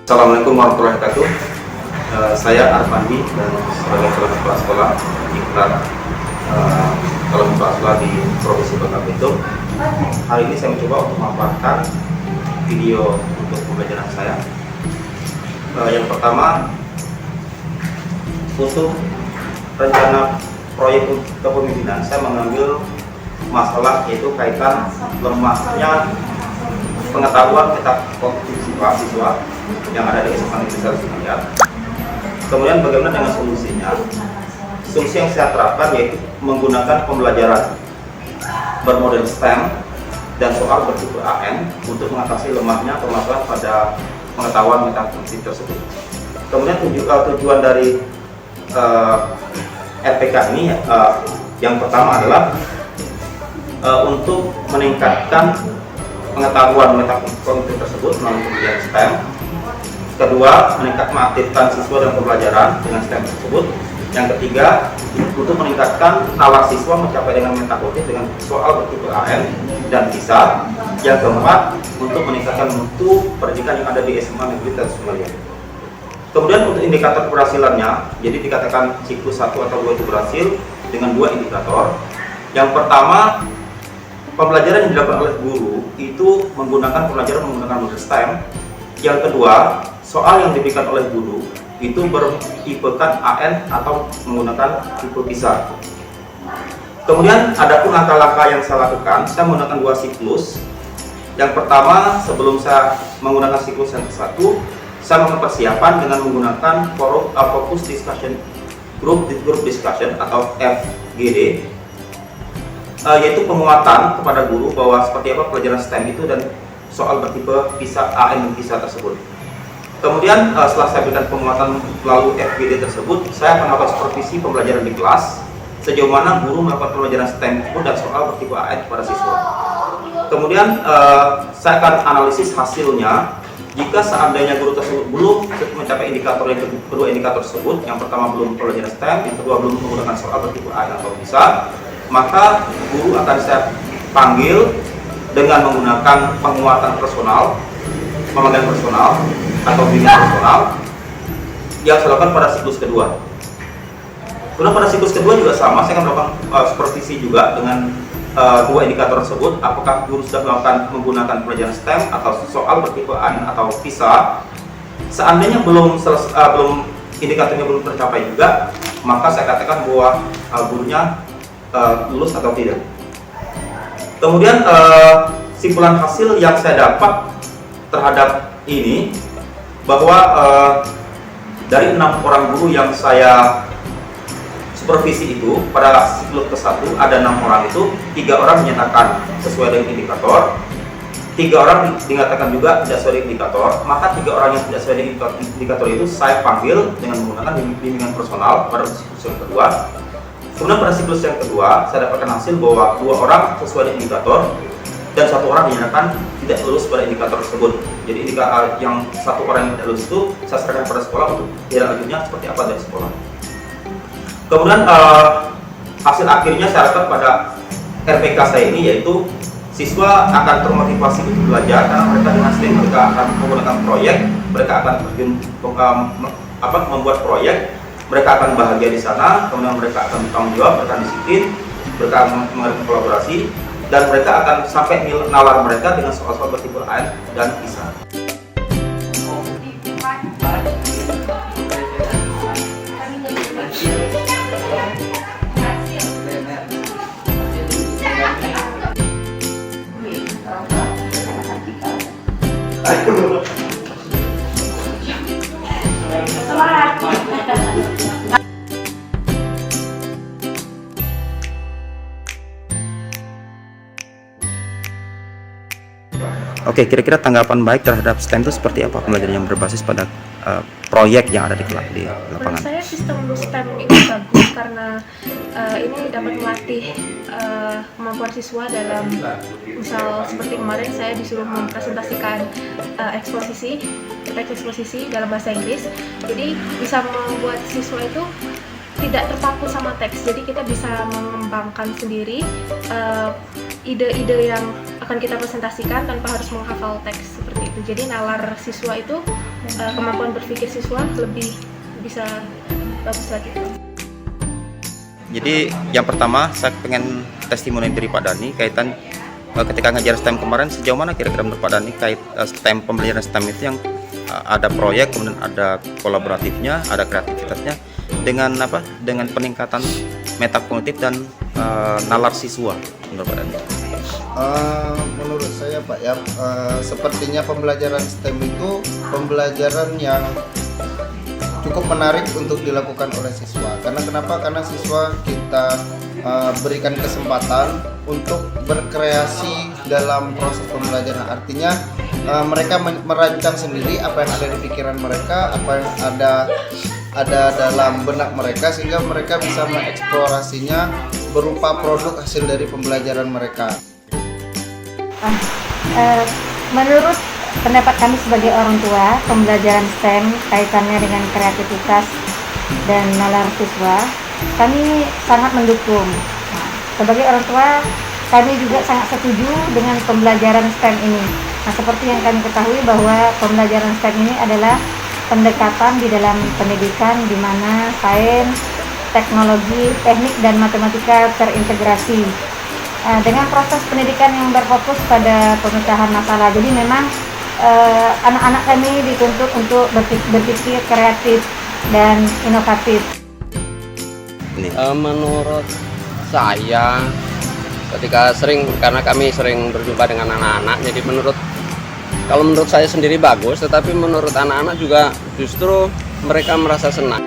Assalamualaikum warahmatullahi wabarakatuh. Saya Arfandi dan sebagai kepala sekolah Ikrar kepala sekolah di Provinsi Bangka Belitung. Hari ini saya mencoba untuk memaparkan video untuk pembelajaran saya. Yang pertama, untuk rencana proyek kepemimpinan saya mengambil masalah yaitu kaitan lemahnya pengetahuan tentang siswa yang ada di SMA Negeri 1 Sumeneb. Kemudian bagaimana dengan solusinya? Solusi yang saya terapkan yaitu menggunakan pembelajaran bermodel STEM dan soal bertipe AN untuk mengatasi lemahnya permasalahan pada pengetahuan metafungsi tersebut. Kemudian tujuan dari RPK ini yang pertama adalah untuk meningkatkan pengetahuan metafungsi tersebut melalui pembelajaran STEM. Kedua, mengaktifkan siswa dalam pembelajaran dengan STEM tersebut. Yang ketiga, untuk meningkatkan nalar siswa mencapai dengan metafungsi dengan soal bertipe AN dan PISA. Yang keempat, untuk meningkatkan mutu pendidikan yang ada di SMA Negeri 1 Sumeneb. Kemudian untuk indikator keberhasilannya, jadi dikatakan siklus 1 atau 2 itu berhasil dengan 2 indikator. Yang pertama, pembelajaran yang dilakukan oleh guru itu menggunakan model STEM. Yang kedua, soal yang diberikan oleh guru itu bertipekan AN atau menggunakan tipe PISA. Kemudian adapun langkah-langkah yang saya lakukan, saya menggunakan 2 siklus. Yang pertama, sebelum saya menggunakan siklus yang ke-1, saya melakukan persiapan dengan menggunakan Focus Discussion Group Discussion atau FGD, yaitu penguatan kepada guru bahwa seperti apa pelajaran STEM itu dan soal bertipe PISA AN dan PISA tersebut. Kemudian setelah saya berikan penguatan melalui FGD tersebut, saya akan melakukan supervisi pembelajaran di kelas sejauh mana guru melakukan pembelajaran STEM tersebut dan soal bertipe AN kepada siswa. Kemudian saya akan analisis hasilnya. Jika seandainya guru tersebut belum mencapai indikator yang kedua indikator tersebut, yang pertama belum pelajaran STEM, yang kedua belum menggunakan soal bertipe AN atau PISA, maka guru akan saya panggil dengan menggunakan penguatan personal, pemanggilan personal atau bimbingan personal yang saya lakukan pada siklus kedua. Kemudian pada siklus kedua juga sama, saya akan melakukan supervisi juga dengan 2 indikator tersebut. Apakah guru sudah melakukan menggunakan pelajaran STEM atau soal bertipe AN atau PISA? Seandainya indikatornya belum tercapai juga, maka saya katakan bahwa gurunya lulus atau tidak. Kemudian simpulan hasil yang saya dapat terhadap ini bahwa dari 6 orang guru yang saya supervisi itu pada siklus ke-1 ada 6 orang itu, 3 orang menyatakan sesuai dengan indikator, 3 orang dinyatakan juga tidak sesuai dengan indikator. Maka 3 orang yang tidak sesuai dengan indikator itu saya panggil dengan menggunakan bimbingan personal pada siklus yang kedua. Kemudian pada siklus yang kedua, saya dapatkan hasil bahwa 2 orang sesuai dengan indikator dan 1 orang dinyatakan tidak lulus pada indikator tersebut. Jadi yang 1 orang yang tidak lulus itu saya serahkan pada sekolah untuk tindak lanjutnya seperti apa dari sekolah. Kemudian hasil akhirnya saya dapat pada RPK saya ini, yaitu siswa akan termotivasi untuk belajar karena mereka dengan STEM mereka akan menggunakan proyek, mereka akan membuat proyek. Mereka akan bahagia di sana, kemudian mereka akan bertanggung jawab, mereka disiplin, mereka akan mengadakan kolaborasi, dan mereka akan sampai nalar mereka dengan soal-soal bertipe AN dan PISA. Oke, kira-kira tanggapan baik terhadap STEM itu seperti apa pembelajaran yang berbasis pada proyek yang ada di lapangan? Menurut saya sistem STEM ini bagus karena ini dapat melatih kemampuan siswa dalam, misal seperti kemarin saya disuruh mempresentasikan teks eksposisi dalam bahasa Inggris. Jadi bisa membuat siswa itu tidak terpaku sama teks, jadi kita bisa mengembangkan sendiri ide-ide yang akan kita presentasikan tanpa harus menghafal teks seperti itu. Jadi nalar siswa itu, kemampuan berpikir siswa lebih bisa bagus lagi. Jadi yang pertama saya pengen testimoni dari Pak Dhani kaitan ketika ngajar STEM kemarin, sejauh mana kira-kira menurut Pak Dhani kait STEM, pembelajaran STEM itu yang ada proyek, kemudian ada kolaboratifnya, ada kreativitasnya, dengan peningkatan metakognitif dan nalar siswa menurut Pak Dhani? Menurut saya Pak ya, sepertinya pembelajaran STEM itu pembelajaran yang cukup menarik untuk dilakukan oleh siswa. Karena kenapa? Karena siswa kita berikan kesempatan untuk berkreasi dalam proses pembelajaran. Artinya mereka merancang sendiri apa yang ada di pikiran mereka, apa yang ada dalam benak mereka, sehingga mereka bisa mengeksplorasinya berupa produk hasil dari pembelajaran mereka. Menurut pendapat kami sebagai orang tua, pembelajaran STEM kaitannya dengan kreativitas dan nalar siswa, kami sangat mendukung. Nah, sebagai orang tua, kami juga sangat setuju dengan pembelajaran STEM ini. Nah, seperti yang kami ketahui bahwa pembelajaran STEM ini adalah pendekatan di dalam pendidikan di mana sains, teknologi, teknik, dan matematika terintegrasi. Dengan proses pendidikan yang berfokus pada pemecahan masalah. Jadi memang anak-anak kami dituntut untuk berpikir kreatif dan inovatif. Menurut saya, karena kami sering berjumpa dengan anak-anak, jadi kalau menurut saya sendiri bagus, tetapi menurut anak-anak juga justru mereka merasa senang.